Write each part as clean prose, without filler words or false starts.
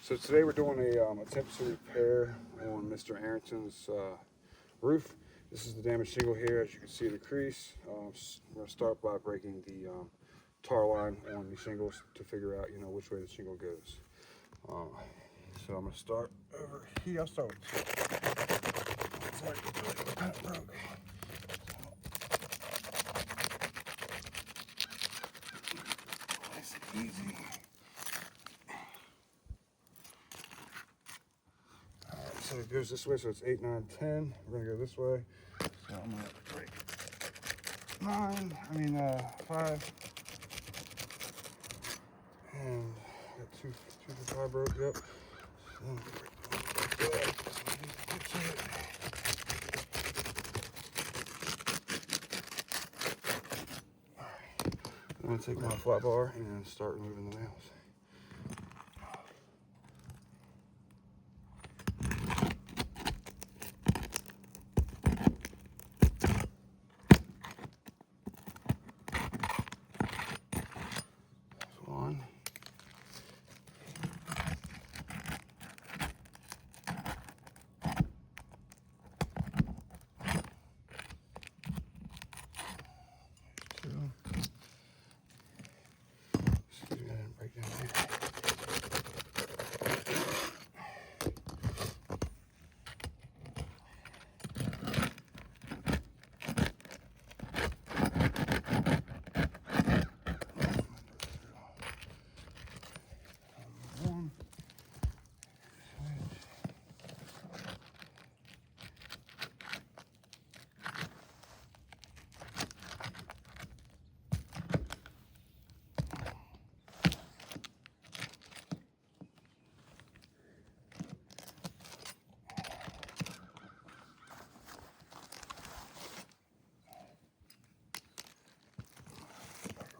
So today we're doing a attempt to repair on Mr. Arrington's roof. This is the damaged shingle here. As you can see the crease. We're going to start by breaking the tar line on the shingles to figure out, which way the shingle goes. So I'm going to start over here. I'll start with it's like kind of broke. Nice and easy. Alright, so it goes this way, so it's 8, 9, 10. We're going to go this way. So I'm going to break 5. And got two to 5 broke, yep. So I'm going to take my flat bar and start removing the nails. One. Two. Excuse me, I didn't break down here.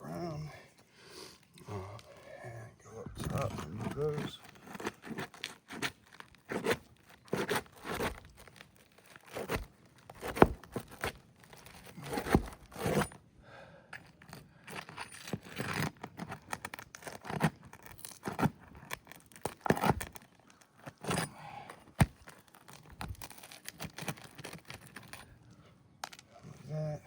Around, and go up top and move those. That.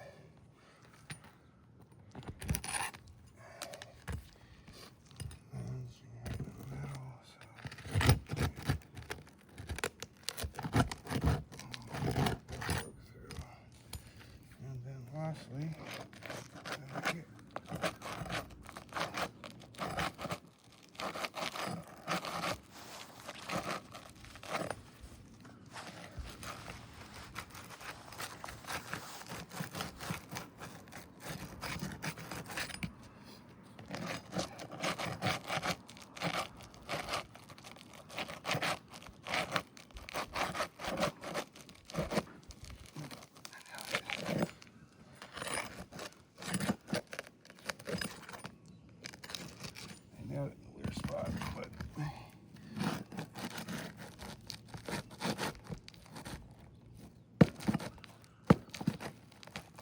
Lastly, here. Nailed it in a weird spot, but there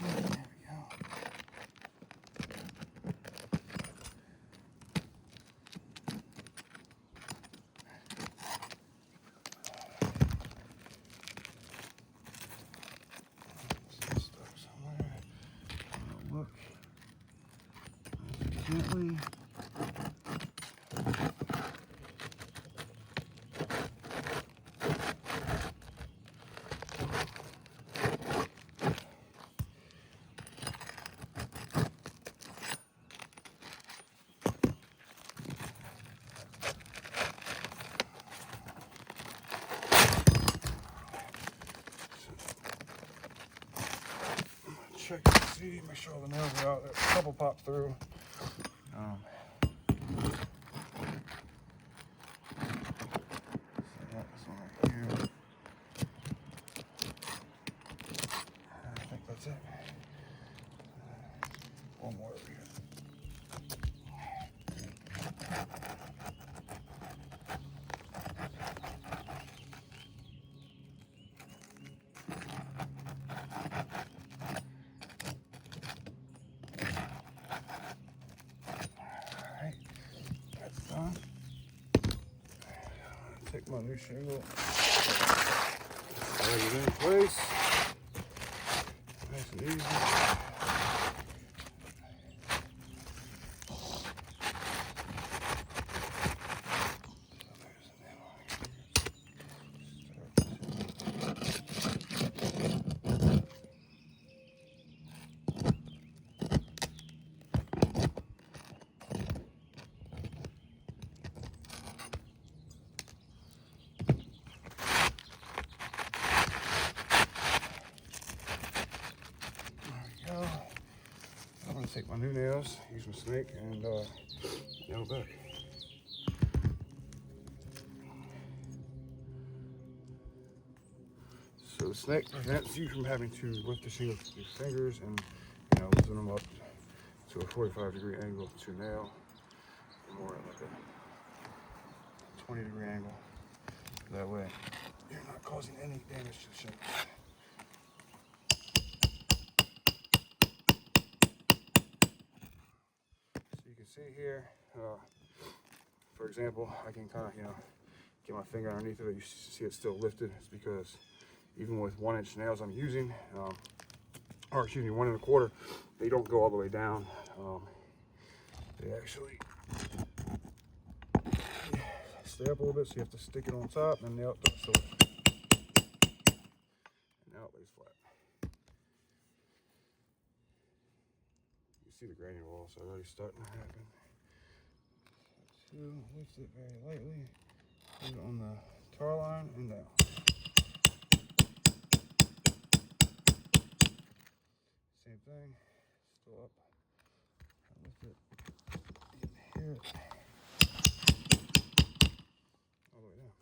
we go. It's stuck somewhere. I'll look gently. Check to see, make sure all the nails are out. There's a couple popped through. So yeah, this one right here. I think that's it. One more over here. My new shingle. Slide it in place. Nice and easy. I'm going to take my new nails, use my snake, and nail it back. So the snake prevents you from having to lift the shingle with your fingers and loosen them up to a 45-degree angle to nail, or like a 20-degree angle. That way, you're not causing any damage to the shingle. See here, for example, I can kind of, get my finger underneath it. You see it's still lifted. It's because even with 1-inch nails I'm using, or excuse me, 1 1/4, they don't go all the way down. They actually stay up a little bit, so you have to stick it on top and nail it so now it lays flat. You see the granules already starting to happen. So lift it very lightly, put it on the tar line and down. Same thing, still up. I lift it, you can hear it all the way down.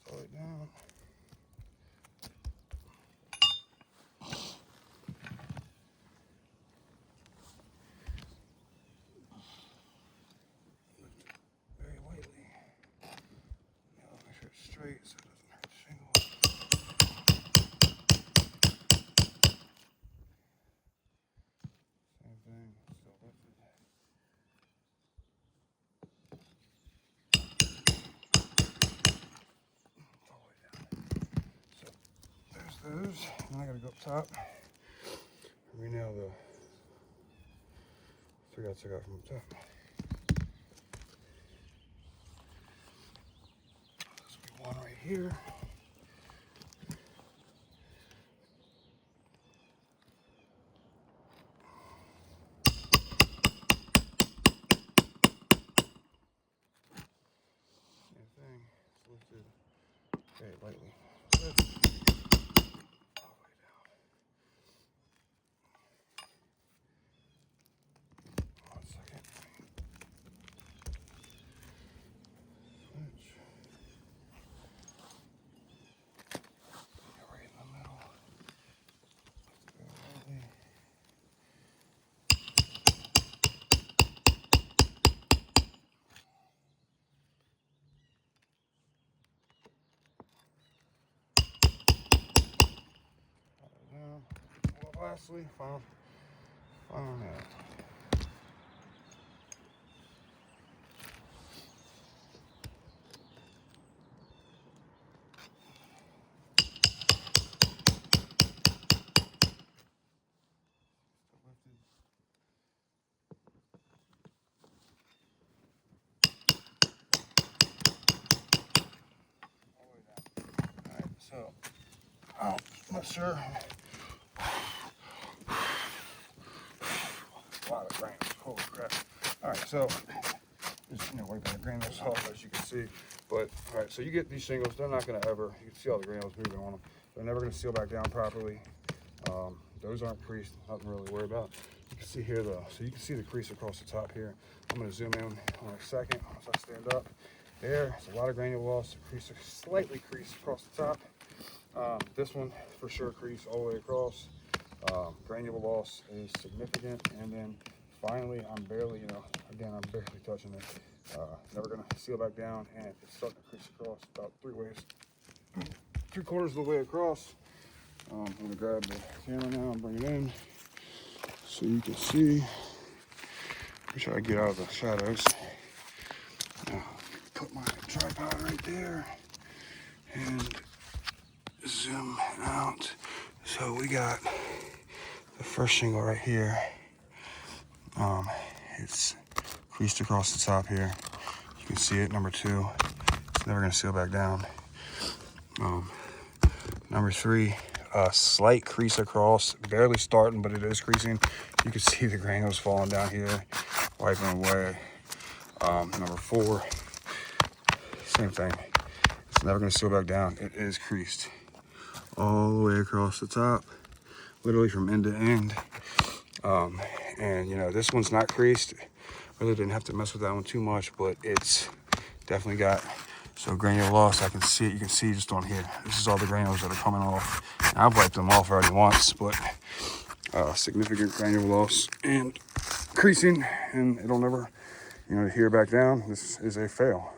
All the way down. Lift it very lightly. Now make sure it's straight so it doesn't hurt the shingle. Same thing, still lifted. All the way down. So there's those. Now I gotta go up top. Re-nail the 3 I took out from the top. This will be one right here. Same thing. It's lifted very lightly. Lift. All the way down. 1 second. Switch. Right in the middle. Lift it very lightly. Down. Well, lastly, final nail. Still lifted. All the way down. All right, so I'm not sure. A lot of grains. Holy crap. Alright, so just wiping the granules off, as you can see. But alright, so you get these shingles, they're not gonna ever, you can see all the granules moving on them. They're never gonna seal back down properly. Those aren't creased, nothing really to worry about. You can see here though, so you can see the crease across the top here. I'm gonna zoom in on a second once I stand up. there. There's a lot of granule loss, slightly creased across the top. This one for sure creased all the way across. Granule loss is significant. And then finally, I'm barely, again, I'm barely touching it. Never gonna seal back down, and it's starting to crease across about 3/4 of the way across. I'm gonna grab the camera now and bring it in so you can see. Try to get out of the shadows. Now, put my tripod right there and zoom out. So we got the first shingle right here. It's creased across the top here. You can see it, number 2. It's never gonna seal back down. Number 3, a slight crease across, barely starting, but it is creasing. You can see the granules falling down here, wiping away. Number 4, same thing. It's never gonna seal back down. It is creased all the way across the top, literally from end to end. And this one's not creased. Really didn't have to mess with that one too much, but it's definitely got so granule loss. I can see it. You can see just on here. This is all the granules that are coming off. And I've wiped them off already once, but significant granule loss and creasing, and it'll never, adhere back down. This is a fail.